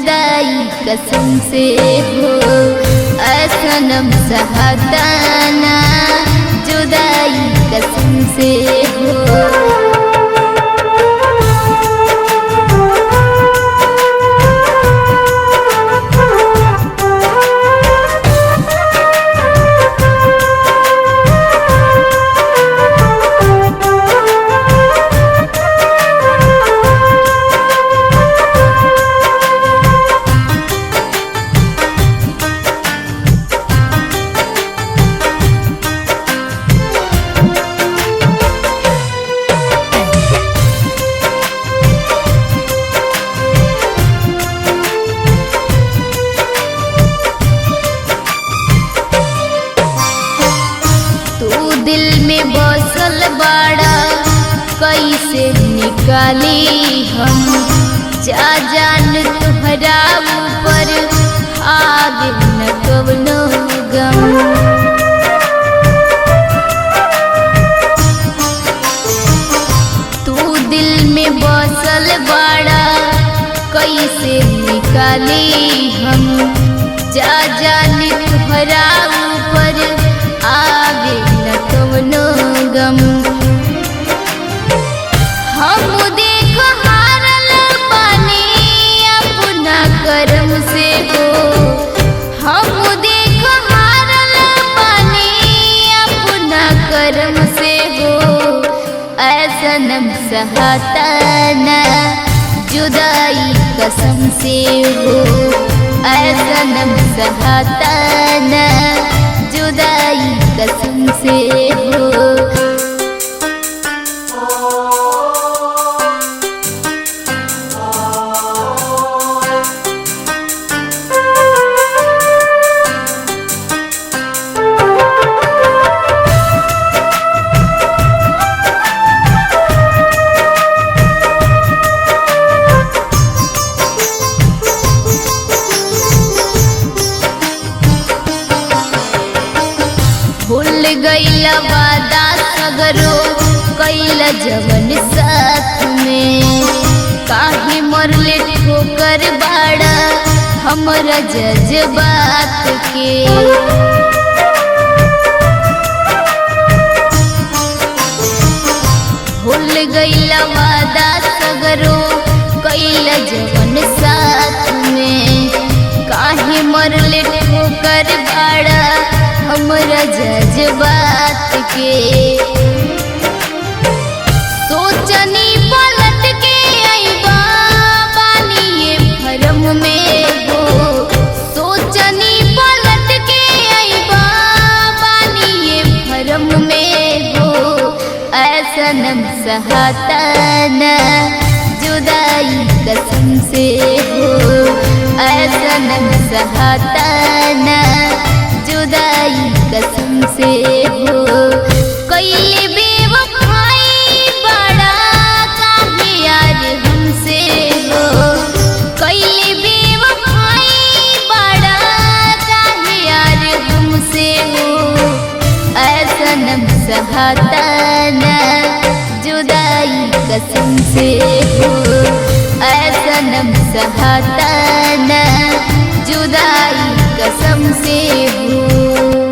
जुदाई कसम से हो, सनम सहता ना जुदाई कसम से हो। दिल में बसल बाड़ा कैसे निकाली हम, जा जान तुहरा ऊपर आगे न कवनो गम। तू दिल में बसल बाड़ा कैसे निकाली हम, जा जान तुहरा ऊपर आगे न कवनो गम। हम देख हारल बानी अपना करम से हो, हम देख हारल बानी अपना करम से हो, सनम सहता ना जुदाई कसम से हो, सनम सहता ना जुदाई कसम से हो। भूल गईला वादा सगरो कैला जवन साथ में, काहे मरले ठोकर बाड़ा हमरा जज्बात के। भूल गईला वादा सगरो कैला जवन साथ में, काहे मरले ठोकर बाड़ा हमरा जज्बात के। सोचनी पलट के आईबा बानी ये भरम में हो, सोचनी पलट के आईबा बानी ये भरम में हो, सनम सहता ना जुदाई कसम से हो, सनम सहता ना जुदाई कसम से हो। कैले बेवफाई बड़ा काहे यार हमसे हो, कैले बेवफाई बड़ा काहे यार हमसे हो, सनम सहता ना जुदाई कसम से हो, सनम सहता ना जुदाई कसम से हो।